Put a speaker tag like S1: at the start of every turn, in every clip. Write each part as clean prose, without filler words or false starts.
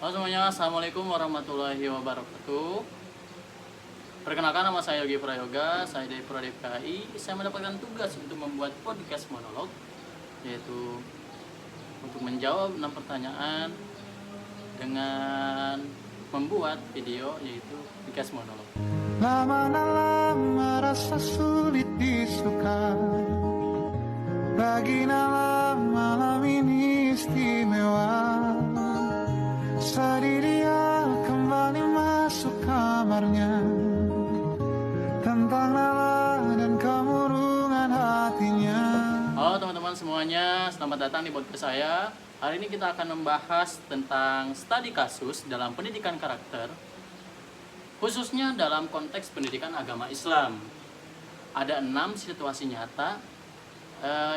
S1: Halo semuanya, Assalamualaikum warahmatullahi wabarakatuh. Perkenalkan, nama saya Yogi Prayoga, saya dari Prodi PKI. Saya mendapatkan tugas untuk membuat podcast monolog, yaitu untuk menjawab 6 pertanyaan dengan membuat video, yaitu podcast monolog.
S2: Lama-lama rasa sulit disukai, bagi malam ini istimewa. Sedih dia kembali masuk kamarnya, tentang Nala dan kemurungan hatinya.
S1: Halo teman-teman semuanya, selamat datang di podcast saya. Hari ini kita akan membahas tentang studi kasus dalam pendidikan karakter, khususnya dalam konteks pendidikan agama Islam. Ada 6 situasi nyata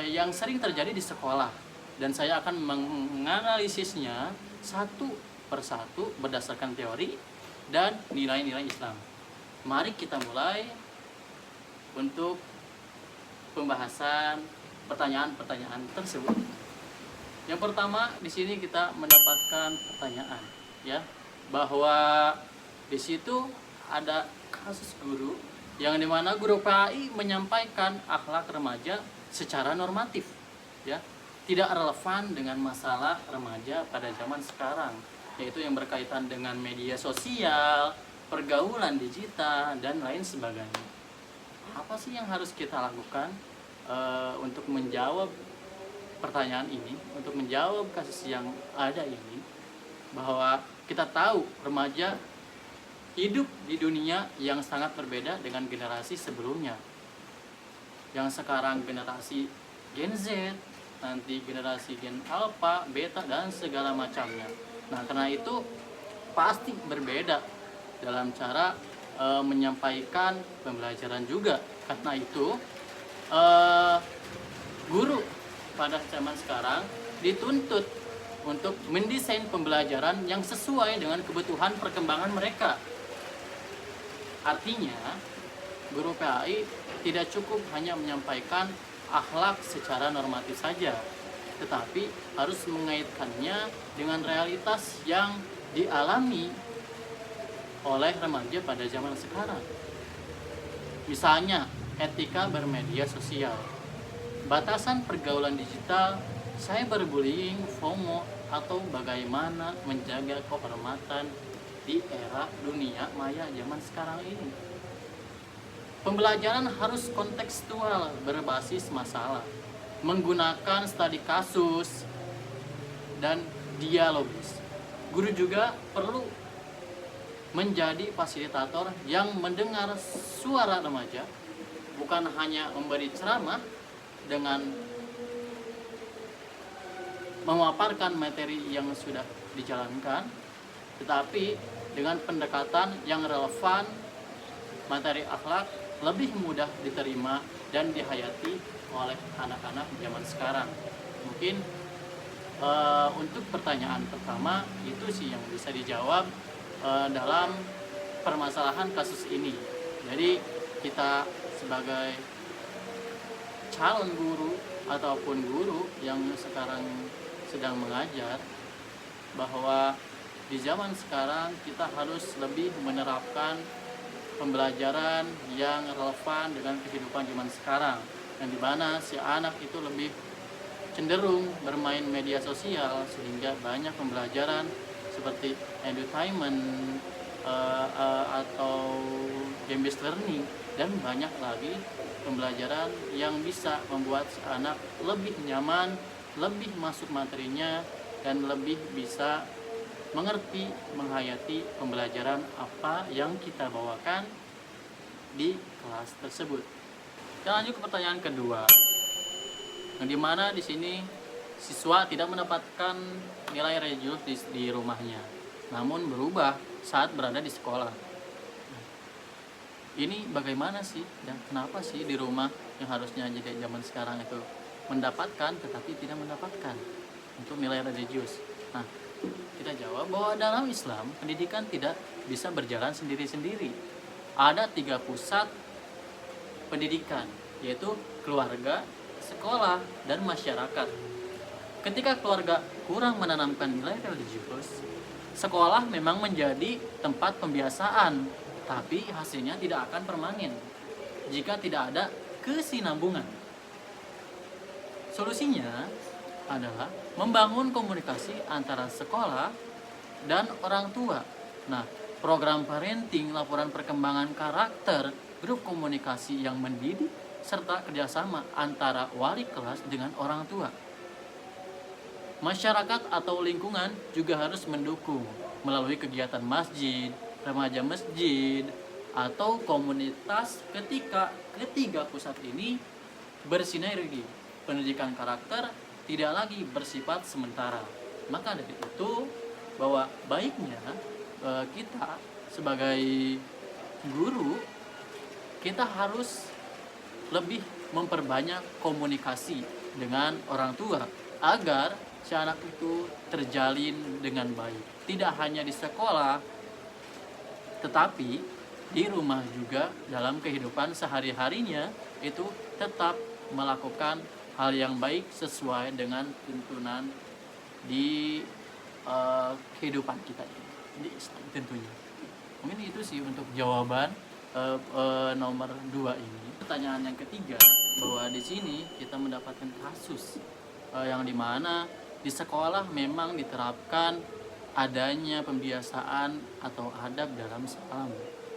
S1: yang sering terjadi di sekolah, dan saya akan menganalisisnya satu persatu berdasarkan teori dan nilai-nilai Islam. Mari kita mulai untuk pembahasan pertanyaan-pertanyaan tersebut. Yang pertama, di sini kita mendapatkan pertanyaan, ya, bahwa di situ ada kasus guru yang dimana guru PAI menyampaikan akhlak remaja secara normatif, ya, tidak relevan dengan masalah remaja pada zaman sekarang, yaitu yang berkaitan dengan media sosial, pergaulan digital, dan lain sebagainya. Apa sih yang harus kita lakukan untuk menjawab pertanyaan ini, untuk menjawab kasus yang ada ini, bahwa kita tahu remaja hidup di dunia yang sangat berbeda dengan generasi sebelumnya. Yang sekarang generasi Gen Z, nanti generasi Gen Alpha, Beta, dan segala macamnya. Nah, karena itu pasti berbeda dalam cara menyampaikan pembelajaran juga. Karena itu guru pada zaman sekarang dituntut untuk mendesain pembelajaran yang sesuai dengan kebutuhan perkembangan mereka. Artinya, guru PAI tidak cukup hanya menyampaikan akhlak secara normatif saja, tetapi harus mengaitkannya dengan realitas yang dialami oleh remaja pada zaman sekarang. Misalnya, etika bermedia sosial, batasan pergaulan digital, cyberbullying, FOMO, atau bagaimana menjaga kehormatan di era dunia maya zaman sekarang ini. Pembelajaran harus kontekstual, berbasis masalah, menggunakan studi kasus, dan dialogis. Guru juga perlu menjadi fasilitator yang mendengar suara remaja, bukan hanya memberi ceramah dengan memaparkan materi yang sudah dijalankan, tetapi dengan pendekatan yang relevan. Materi akhlak lebih mudah diterima dan dihayati oleh anak-anak zaman sekarang. Mungkin untuk pertanyaan pertama itu sih yang bisa dijawab dalam permasalahan kasus ini. Jadi kita sebagai calon guru ataupun guru yang sekarang sedang mengajar, bahwa di zaman sekarang kita harus lebih menerapkan pembelajaran yang relevan dengan kehidupan zaman sekarang, yang dimana si anak itu lebih cenderung bermain media sosial, sehingga banyak pembelajaran seperti entertainment atau game-based learning, dan banyak lagi pembelajaran yang bisa membuat si anak lebih nyaman, lebih masuk materinya, dan lebih bisa mengerti, menghayati pembelajaran apa yang kita bawakan di kelas tersebut. Kita lanjut ke pertanyaan kedua, yang dimana di sini siswa tidak mendapatkan nilai religius di rumahnya, namun berubah saat berada di sekolah. Ini bagaimana sih, dan kenapa sih di rumah yang harusnya jadi zaman sekarang itu mendapatkan tetapi tidak mendapatkan untuk nilai religius? Nah, kita jawab bahwa dalam Islam pendidikan tidak bisa berjalan sendiri-sendiri. Ada 3 pusat pendidikan, yaitu keluarga, sekolah, dan masyarakat. Ketika keluarga kurang menanamkan nilai religius, sekolah memang menjadi tempat pembiasaan, tapi hasilnya tidak akan permanen jika tidak ada kesinambungan. Solusinya adalah membangun komunikasi antara sekolah dan orang tua. Nah, program parenting, laporan perkembangan karakter, grup komunikasi yang mendidik, serta kerjasama antara wali kelas dengan orang tua. Masyarakat atau lingkungan juga harus mendukung melalui kegiatan masjid, remaja masjid, atau komunitas ketika ketiga pusat ini bersinergi. Pendidikan karakter tidak lagi bersifat sementara. Maka dari itu bahwa baiknya kita sebagai guru kita harus lebih memperbanyak komunikasi dengan orang tua agar si anak itu terjalin dengan baik. Tidak hanya di sekolah, tetapi di rumah juga dalam kehidupan sehari-harinya itu tetap melakukan hal yang baik sesuai dengan tuntunan di kehidupan kita ini, di Islam tentunya. Mungkin itu sih untuk jawaban nomor 2 ini. Pertanyaan yang ketiga, bahwa di sini kita mendapatkan kasus yang dimana di sekolah memang diterapkan adanya pembiasaan atau adab dalam salam.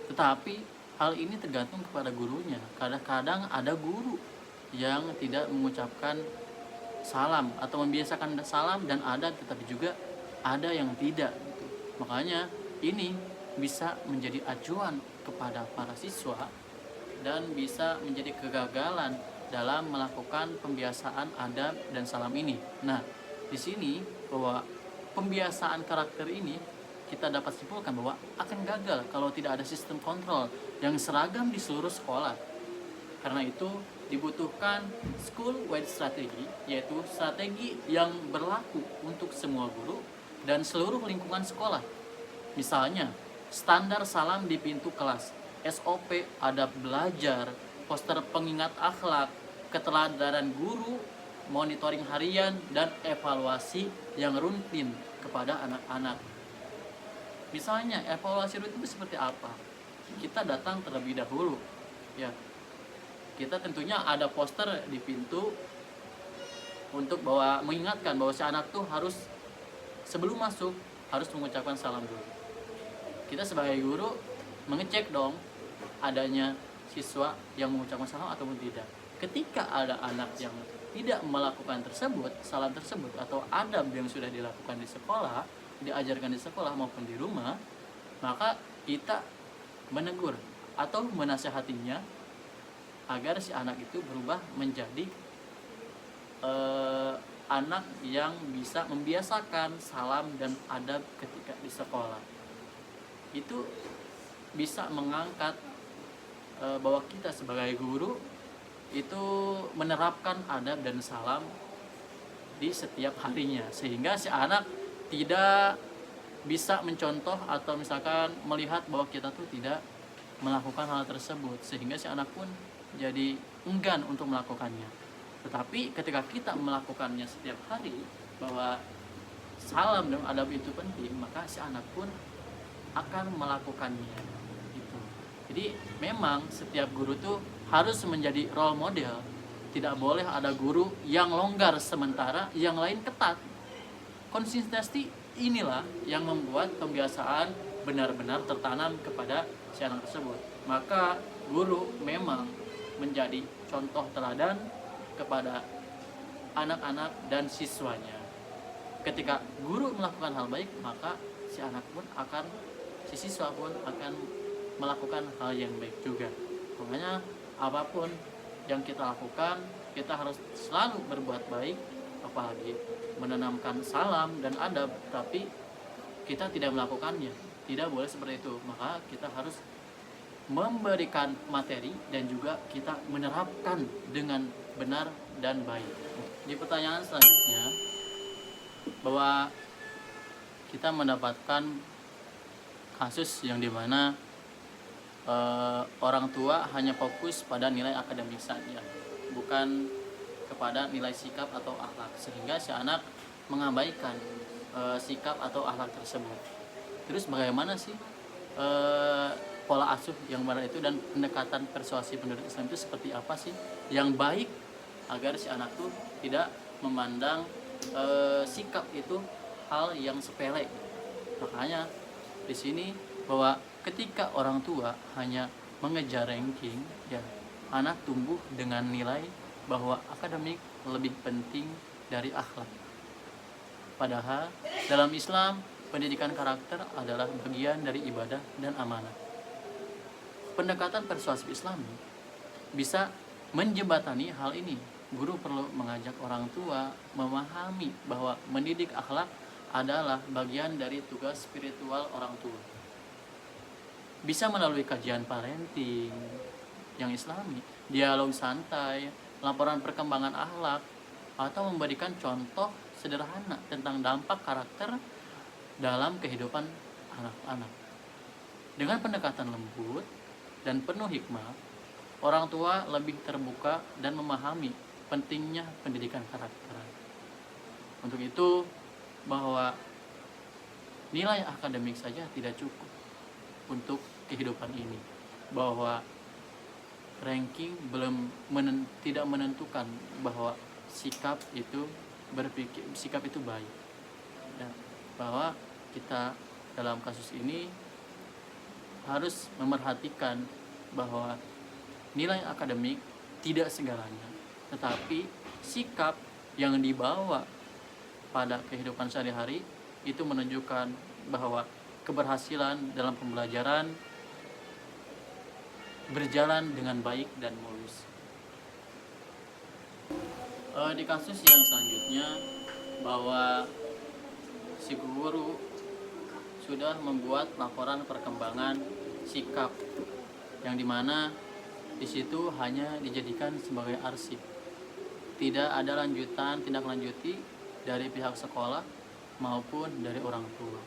S1: Tetapi hal ini tergantung kepada gurunya. Kadang-kadang ada guru yang tidak mengucapkan salam atau membiasakan salam dan adab, tetapi juga ada yang tidak gitu. Makanya ini bisa menjadi acuan kepada para siswa dan bisa menjadi kegagalan dalam melakukan pembiasaan adab dan salam ini. Nah, di sini bahwa pembiasaan karakter ini kita dapat simpulkan bahwa akan gagal kalau tidak ada sistem kontrol yang seragam di seluruh sekolah. Karena itu dibutuhkan school-wide strategi, yaitu strategi yang berlaku untuk semua guru dan seluruh lingkungan sekolah. Misalnya, standar salam di pintu kelas, SOP adab belajar, poster pengingat akhlak, keteladanan guru, monitoring harian, dan evaluasi yang rutin kepada anak-anak. Misalnya, evaluasi rutin itu seperti apa? Kita datang terlebih dahulu, ya. Kita tentunya ada poster di pintu untuk mengingatkan bahwa si anak tuh harus sebelum masuk harus mengucapkan salam dulu. Kita sebagai guru mengecek dong adanya siswa yang mengucapkan salam ataupun tidak. Ketika ada anak yang tidak melakukan salam tersebut atau adab yang sudah dilakukan di sekolah, diajarkan di sekolah maupun di rumah, maka kita menegur atau menasihatinya agar si anak itu berubah menjadi anak yang bisa membiasakan salam dan adab ketika di sekolah. Itu bisa mengangkat bahwa kita sebagai guru itu menerapkan adab dan salam di setiap harinya, sehingga si anak tidak bisa mencontoh atau misalkan melihat bahwa kita tuh tidak melakukan hal tersebut, sehingga si anak pun jadi enggan untuk melakukannya. Tetapi ketika kita melakukannya setiap hari bahwa salam dan adab itu penting, maka si anak pun akan melakukannya gitu. Jadi memang setiap guru tuh harus menjadi role model. Tidak boleh ada guru yang longgar sementara yang lain ketat. Konsistensi inilah yang membuat pembiasaan benar-benar tertanam kepada si anak tersebut. Maka guru memang menjadi contoh teladan kepada anak-anak dan siswanya. Ketika guru melakukan hal baik, maka si siswa pun akan melakukan hal yang baik juga. Makanya apapun yang kita lakukan, kita harus selalu berbuat baik, apalagi menanamkan salam dan adab, tapi kita tidak melakukannya. Tidak boleh seperti itu. Maka kita harus memberikan materi dan juga kita menerapkan dengan benar dan baik. Di pertanyaan selanjutnya, bahwa kita mendapatkan kasus yang dimana orang tua hanya fokus pada nilai akademik saja, bukan kepada nilai sikap atau akhlak, sehingga si anak mengabaikan sikap atau akhlak tersebut. Terus bagaimana sih eh, pola asuh yang benar itu dan pendekatan persuasi pendidik Islam itu seperti apa sih yang baik agar si anak tuh tidak memandang sikap itu hal yang sepele. Makanya di sini bahwa ketika orang tua hanya mengejar ranking, ya anak tumbuh dengan nilai bahwa akademik lebih penting dari akhlak. Padahal dalam Islam, pendidikan karakter adalah bagian dari ibadah dan amanah. Pendekatan persuasif Islami bisa menjembatani hal ini. Guru perlu mengajak orang tua memahami bahwa mendidik akhlak adalah bagian dari tugas spiritual orang tua. Bisa melalui kajian parenting yang Islami, dialog santai, laporan perkembangan akhlak, atau memberikan contoh sederhana tentang dampak karakter dalam kehidupan anak-anak. Dengan pendekatan lembut dan penuh hikmah, orang tua lebih terbuka dan memahami pentingnya pendidikan karakter. Untuk itu, bahwa nilai akademik saja tidak cukup untuk kehidupan ini. Bahwa ranking tidak menentukan bahwa sikap itu baik. Dan bahwa kita dalam kasus ini harus memerhatikan bahwa nilai akademik tidak segalanya, tetapi sikap yang dibawa pada kehidupan sehari-hari itu menunjukkan bahwa keberhasilan dalam pembelajaran berjalan dengan baik dan mulus. Di kasus yang selanjutnya, bahwa si guru sudah membuat laporan perkembangan sikap yang dimana di situ hanya dijadikan sebagai arsip. Tidak ada tindak lanjuti dari pihak sekolah maupun dari orang tua.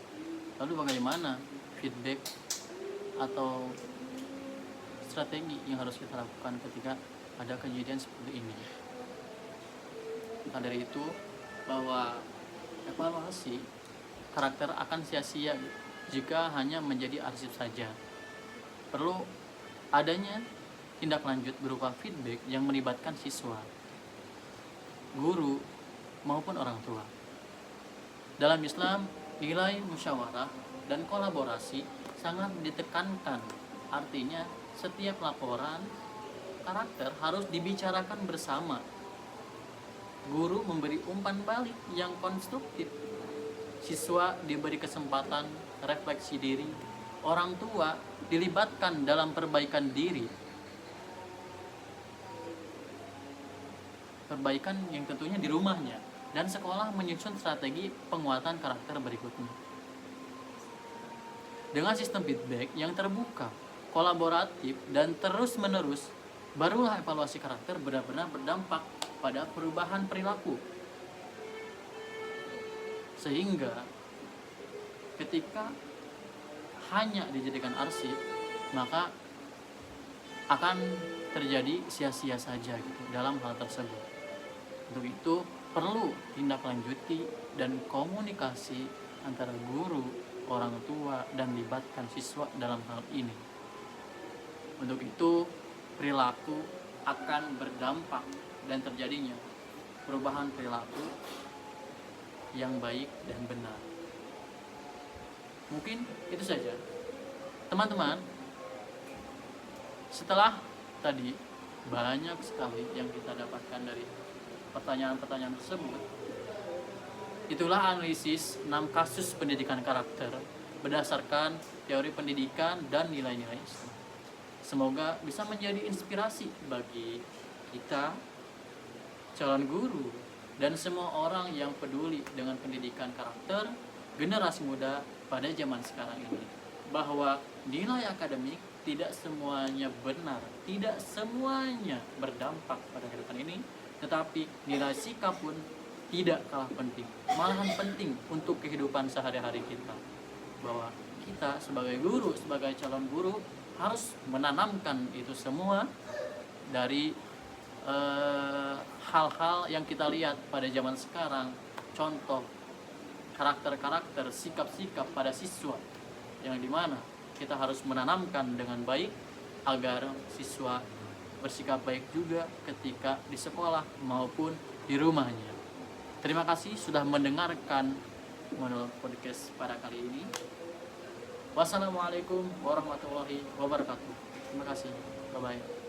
S1: Lalu bagaimana feedback atau strategi yang harus kita lakukan ketika ada kejadian seperti ini? Maka dari itu, bahwa evaluasi karakter akan sia-sia jika hanya menjadi arsip saja. Perlu adanya tindak lanjut berupa feedback yang melibatkan siswa, guru, maupun orang tua. Dalam Islam, nilai musyawarah dan kolaborasi sangat ditekankan. Artinya, setiap laporan karakter harus dibicarakan bersama. Guru memberi umpan balik yang konstruktif. Siswa diberi kesempatan refleksi diri. Orang tua dilibatkan dalam perbaikan diri. Perbaikan yang tentunya di rumahnya. Dan sekolah menyusun strategi penguatan karakter berikutnya. Dengan sistem feedback yang terbuka, kolaboratif, dan terus-menerus, barulah evaluasi karakter benar-benar berdampak pada perubahan perilaku. Sehingga ketika hanya dijadikan arsip, maka akan terjadi sia-sia saja gitu dalam hal tersebut. Untuk itu perlu tindak lanjuti dan komunikasi antara guru, orang tua, dan libatkan siswa dalam hal ini. Untuk itu perilaku akan berdampak dan terjadinya perubahan perilaku yang baik dan benar. Mungkin itu saja, teman-teman. Setelah tadi banyak sekali yang kita dapatkan dari pertanyaan-pertanyaan tersebut, itulah analisis 6 kasus pendidikan karakter berdasarkan teori pendidikan dan nilai-nilai Islam. Semoga bisa menjadi inspirasi bagi kita, calon guru, dan semua orang yang peduli dengan pendidikan karakter generasi muda pada zaman sekarang ini, bahwa nilai akademik tidak semuanya benar, tidak semuanya berdampak pada kehidupan ini, tetapi nilai sikap pun tidak kalah penting, malahan penting untuk kehidupan sehari-hari kita. Bahwa kita sebagai guru, sebagai calon guru harus menanamkan itu semua dari hal-hal yang kita lihat pada zaman sekarang. Contoh karakter-karakter, sikap-sikap pada siswa yang dimana kita harus menanamkan dengan baik agar siswa bersikap baik juga ketika di sekolah maupun di rumahnya. Terima kasih sudah mendengarkan Manual Podcast pada kali ini. Wassalamualaikum warahmatullahi wabarakatuh. Terima kasih. Bye-bye.